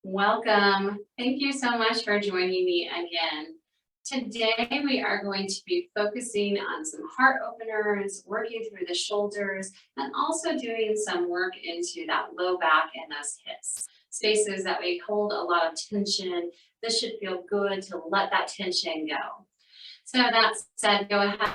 Welcome. Thank you so much for joining me again. Today, we are going to be focusing on some heart openers, working through the shoulders, and also doing some work into that low back and those hips. Spaces that we hold a lot of tension. This should feel good to let that tension go. So that said, go ahead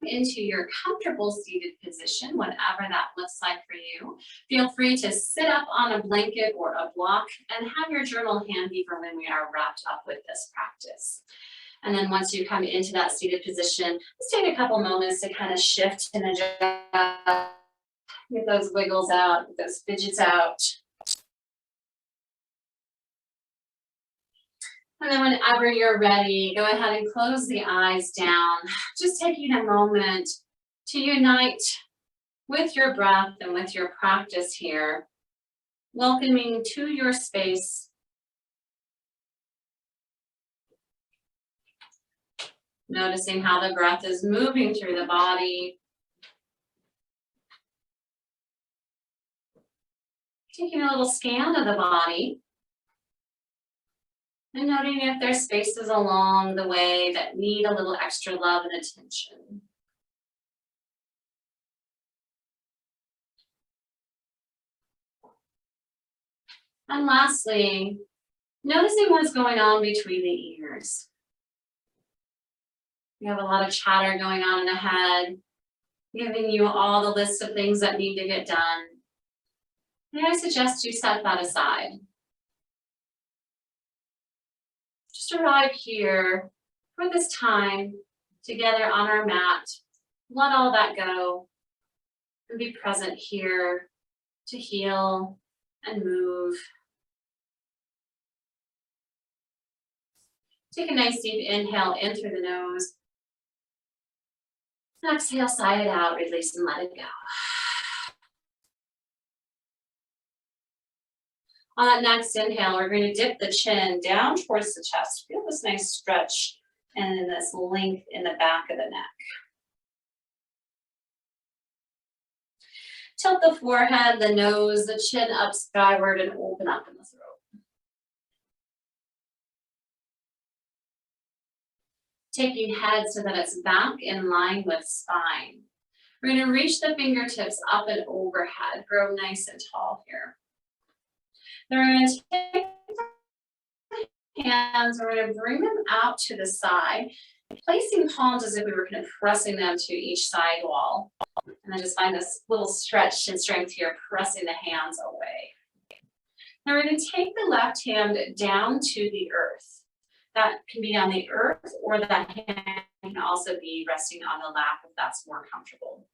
into your comfortable seated position, whatever that looks like for you. Feel free to sit up on a blanket or a block and have your journal handy for when we are wrapped up with this practice. And then once you come into that seated position, let's take a couple moments to kind of shift and adjust, get those wiggles out, get those fidgets out. And then whenever you're ready, go ahead and close the eyes down, just taking a moment to unite with your breath and with your practice here, welcoming to your space. Noticing how the breath is moving through the body. Taking a little scan of the body. And noting if there's spaces along the way that need a little extra love and attention. And lastly, noticing what's going on between the ears. You have a lot of chatter going on in the head, giving you all the list of things that need to get done. May I suggest you set that aside? Just arrive here for this time together on our mat. Let all that go and be present here to heal and move. Take a nice deep inhale in through the nose. Exhale, sigh it out, release and let it go. On that next inhale, we're going to dip the chin down towards the chest. Feel this nice stretch and this length in the back of the neck. Tilt the forehead, the nose, the chin up skyward and open up in the throat. Taking head so that it's back in line with spine. We're going to reach the fingertips up and overhead. Grow nice and tall here. Then we're going to take the hands, we're going to bring them out to the side, placing palms as if we were kind of pressing them to each side wall. And then just find this little stretch and strength here, pressing the hands away. Now we're going to take the left hand down to the earth. That can be on the earth, or that hand can also be resting on the lap if that's more comfortable.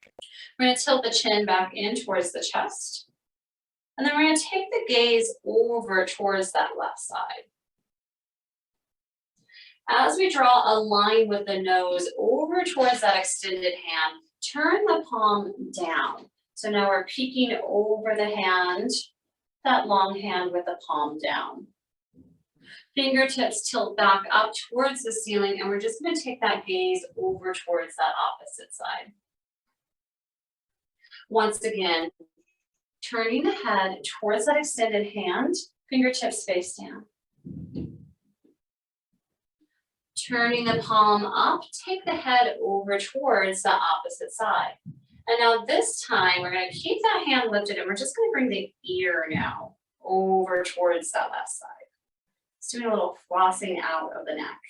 We're going to tilt the chin back in towards the chest. And then we're going to take the gaze over towards that left side. As we draw a line with the nose over towards that extended hand, turn the palm down. So now we're peeking over the hand, that long hand with the palm down. Fingertips tilt back up towards the ceiling, and we're just going to take that gaze over towards that opposite side. Once again, turning the head towards that extended hand, fingertips face down. Turning the palm up, take the head over towards the opposite side. And now this time, we're going to keep that hand lifted, and we're just going to bring the ear now over towards that left side. Just doing a little flossing out of the neck.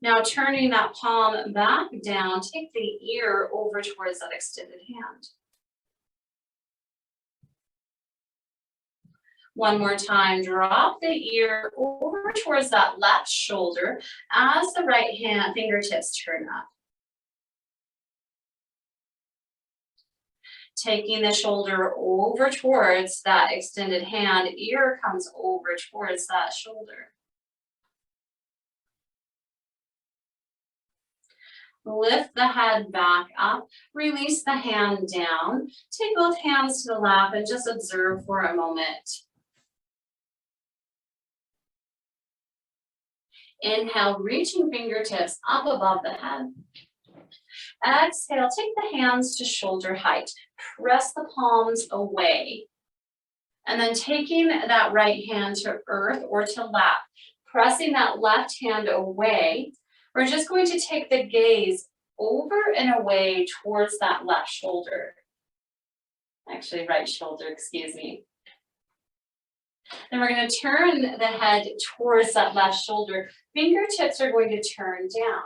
Now turning that palm back down, take the ear over towards that extended hand. One more time, drop the ear over towards that left shoulder as the right hand fingertips turn up. Taking the shoulder over towards that extended hand, ear comes over towards that shoulder. Lift the head back up, release the hand down, take both hands to the lap and just observe for a moment. Inhale, reaching fingertips up above the head. Exhale, take the hands to shoulder height. Press the palms away. And then taking that right hand to earth or to lap, pressing that left hand away, we're just going to take the gaze over and away towards that left shoulder. Actually, right shoulder, excuse me. Then we're going to turn the head towards that left shoulder. Fingertips are going to turn down.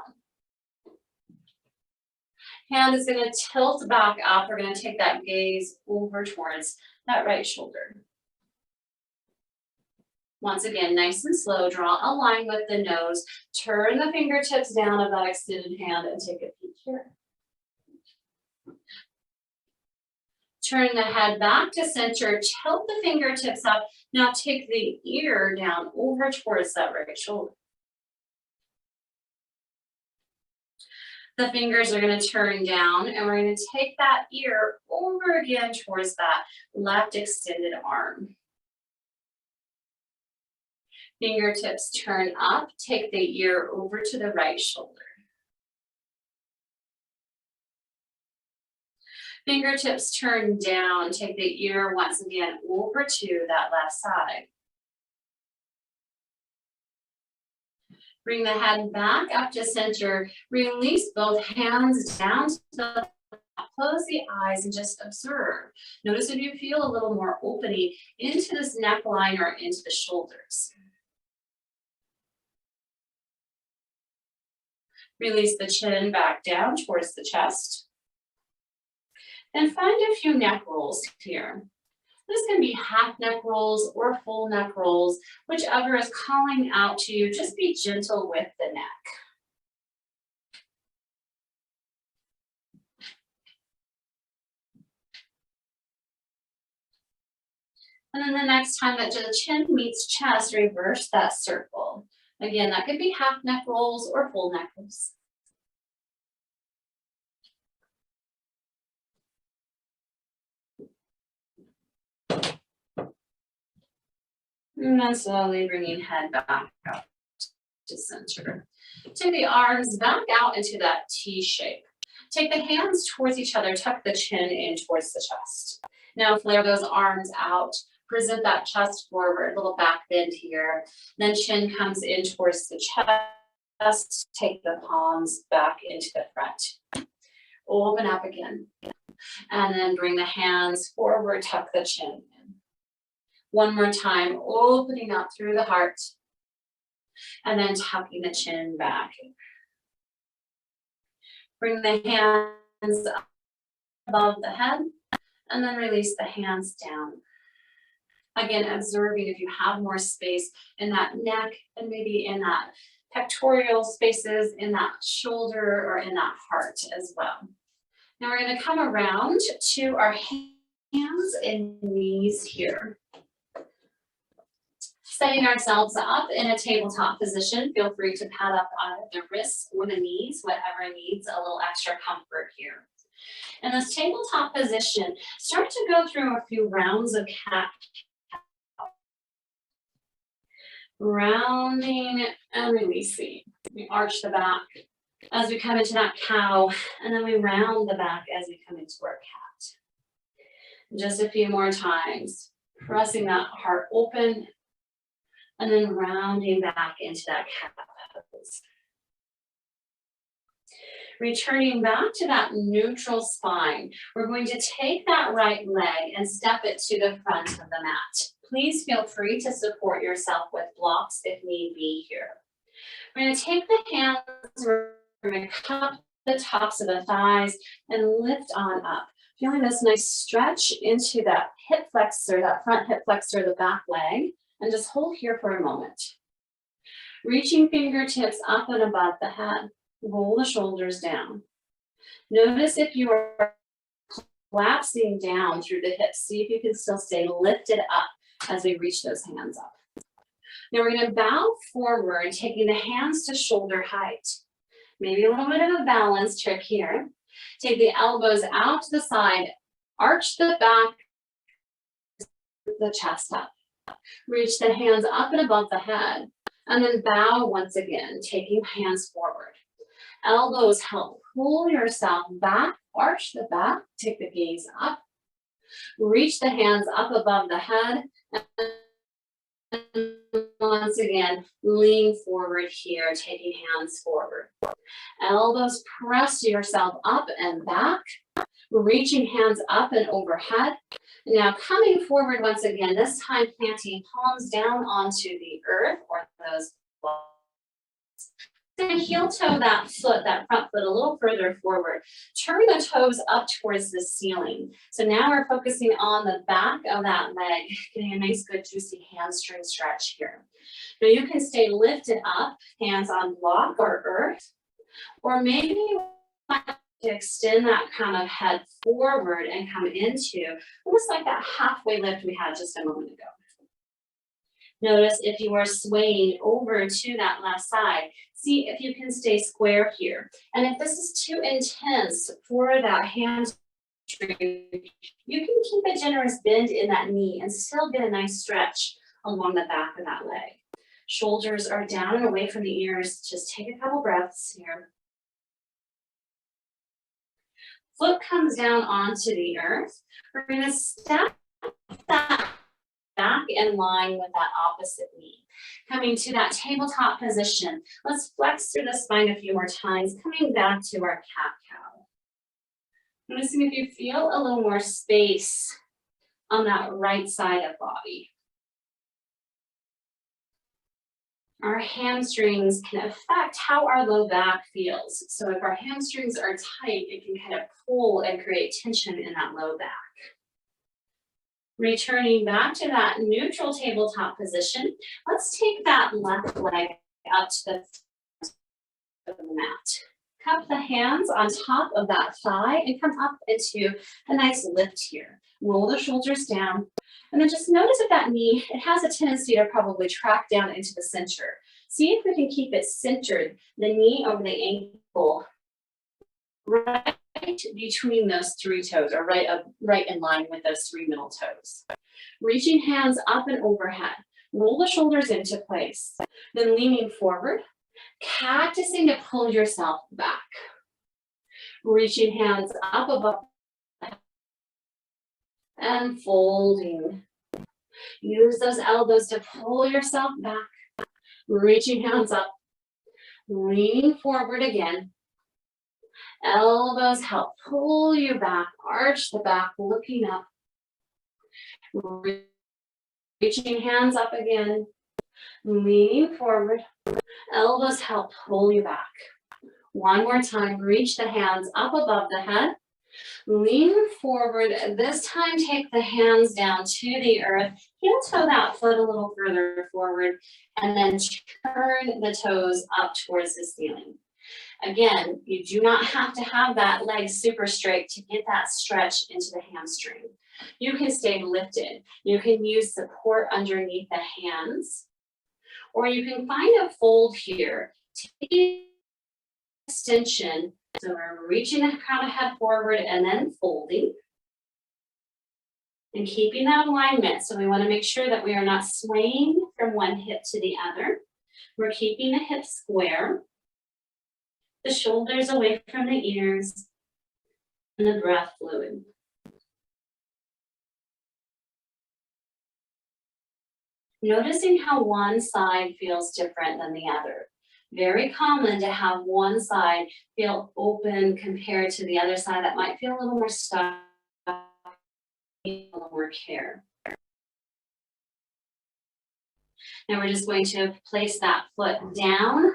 Hand is going to tilt back up. We're going to take that gaze over towards that right shoulder. Once again, nice and slow, draw a line with the nose. Turn the fingertips down of that extended hand and take a peek here. Turn the head back to center, tilt the fingertips up. Now take the ear down over towards that right shoulder. The fingers are going to turn down and we're going to take that ear over again towards that left extended arm. Fingertips turn up, take the ear over to the right shoulder. Fingertips turn down, take the ear once again over to that left side. Bring the head back up to center. Release both hands down to the left. Close the eyes and just observe. Notice if you feel a little more opening into this neckline or into the shoulders. Release the chin back down towards the chest. And find a few neck rolls here. This can be half neck rolls or full neck rolls, whichever is calling out to you. Just be gentle with the neck. And then the next time that the chin meets chest, reverse that circle. Again, that could be half neck rolls or full neck rolls. And then slowly bringing head back up to center. Take the arms back out into that T shape. Take the hands towards each other, tuck the chin in towards the chest. Now flare those arms out, present that chest forward, a little back bend here. Then chin comes in towards the chest, take the palms back into the front. Open up again. And then bring the hands forward, tuck the chin in. One more time, opening up through the heart. And then tucking the chin back. Bring the hands up above the head. And then release the hands down. Again, observing if you have more space in that neck and maybe in that pectoral spaces, in that shoulder or in that heart as well. Now we're going to come around to our hands and knees here. Setting ourselves up in a tabletop position. Feel free to pad up on the wrists or the knees, whatever needs a little extra comfort here. In this tabletop position, start to go through a few rounds of cat. Rounding and releasing. We arch the back as we come into that cow, and then we round the back as we come into our cat. Just a few more times, pressing that heart open, and then rounding back into that cat pose. Returning back to that neutral spine, we're going to take that right leg and step it to the front of the mat. Please feel free to support yourself with blocks if need be here. We're going to take the hands, we're going to cup the tops of the thighs and lift on up. Feeling this nice stretch into that hip flexor, that front hip flexor, the back leg, and just hold here for a moment. Reaching fingertips up and above the head. Roll the shoulders down. Notice if you are collapsing down through the hips. See if you can still stay lifted up as we reach those hands up. Now we're going to bow forward, taking the hands to shoulder height. Maybe a little bit of a balance trick here. Take the elbows out to the side, arch the back, the chest up. Reach the hands up and above the head, and then bow once again, taking hands forward. Elbows help pull yourself back, arch the back, take the gaze up. Reach the hands up above the head. And once again, lean forward here, taking hands forward. Elbows press yourself up and back, reaching hands up and overhead. Now coming forward once again, this time planting palms down onto the earth or those balls. Then heel toe that foot, that front foot a little further forward. Turn the toes up towards the ceiling. So now we're focusing on the back of that leg, getting a nice good juicy hamstring stretch here. Now you can stay lifted up, hands on block or earth, or maybe you want to extend that kind of head forward and come into almost like that halfway lift we had just a moment ago. Notice if you are swaying over to that left side, see if you can stay square here. And if this is too intense for that hamstring, you can keep a generous bend in that knee and still get a nice stretch along the back of that leg. Shoulders are down and away from the ears. Just take a couple breaths here. Foot comes down onto the earth. We're going to step that back in line with that opposite knee. Coming to that tabletop position. Let's flex through the spine a few more times, coming back to our cat-cow. Noticing if you feel a little more space on that right side of body. Our hamstrings can affect how our low back feels. So if our hamstrings are tight, it can kind of pull and create tension in that low back. Returning back to that neutral tabletop position, let's take that left leg up to the front of the mat. Cup the hands on top of that thigh and come up into a nice lift here. Roll the shoulders down. And then just notice if that knee, it has a tendency to probably track down into the center. See if we can keep it centered, the knee over the ankle, right between those three toes, or right in line with those three middle toes. Reaching hands up and overhead. Roll the shoulders into place. Then leaning forward, cactusing to pull yourself back. Reaching hands up above and folding. Use those elbows to pull yourself back. Reaching hands up. Leaning forward again. Elbows help pull you back, arch the back, looking up. Reaching hands up again, leaning forward. Elbows help pull you back. One more time, reach the hands up above the head. Lean forward. This time, take the hands down to the earth. Heel toe that foot a little further forward, and then turn the toes up towards the ceiling. Again, you do not have to have that leg super straight to get that stretch into the hamstring. You can stay lifted. You can use support underneath the hands, or you can find a fold here. Take extension. So we're reaching the crown of head forward and then folding. And keeping that alignment. So we want to make sure that we are not swaying from one hip to the other. We're keeping the hips square. The shoulders away from the ears, and the breath fluid. Noticing how one side feels different than the other. Very common to have one side feel open compared to the other side that might feel a little more stuck, a little more care. Now we're just going to place that foot down.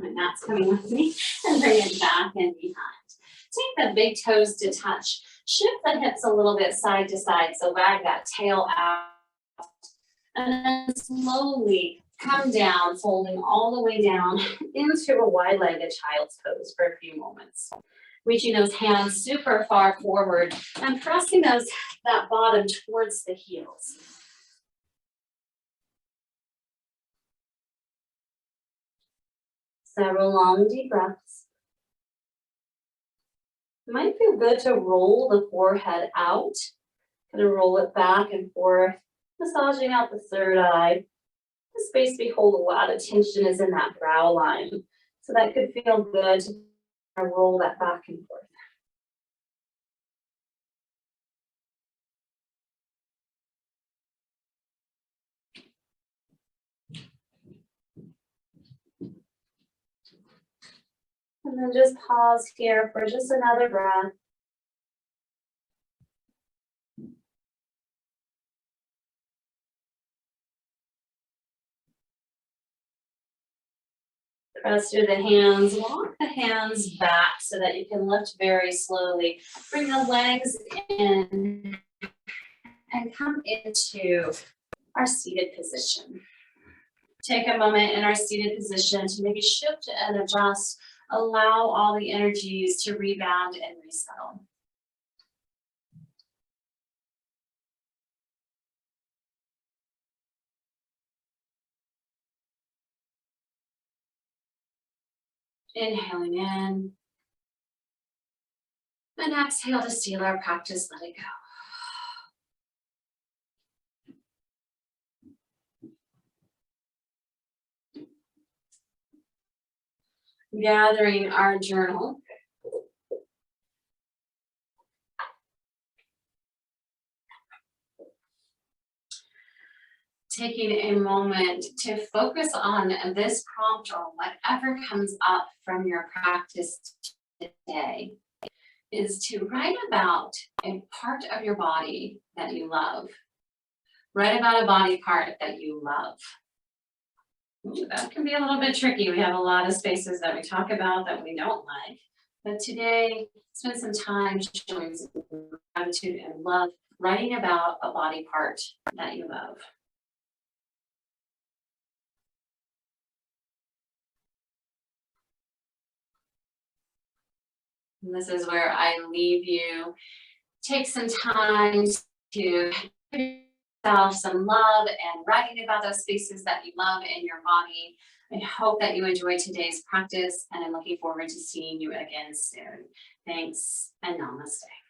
My mat's coming with me, and bring it back and behind. Take the big toes to touch. Shift the hips a little bit side to side, so wag that tail out. And then slowly come down, folding all the way down into a wide-legged child's pose for a few moments. Reaching those hands super far forward and pressing that bottom towards the heels. Several long, deep breaths. It might feel good to roll the forehead out. Kind of roll it back and forth, massaging out the third eye. The space we hold a lot of tension is in that brow line. So that could feel good to roll that back and forth. And then just pause here for just another breath. Press through the hands, walk the hands back so that you can lift very slowly. Bring the legs in and come into our seated position. Take a moment in our seated position to maybe shift and adjust. Allow all the energies to rebound and resettle. Inhaling in. And exhale to seal our practice, let it go. Gathering our journal. Taking a moment to focus on this prompt or whatever comes up from your practice today is to write about a part of your body that you love. Write about a body part that you love. Ooh, that can be a little bit tricky. We have a lot of spaces that we talk about that we don't like. But today, spend some time showing some gratitude and love, writing about a body part that you love. And this is where I leave you. Take some time to give yourself some love and writing about those spaces that you love in your body. I hope that you enjoyed today's practice, and I'm looking forward to seeing you again soon. Thanks and namaste.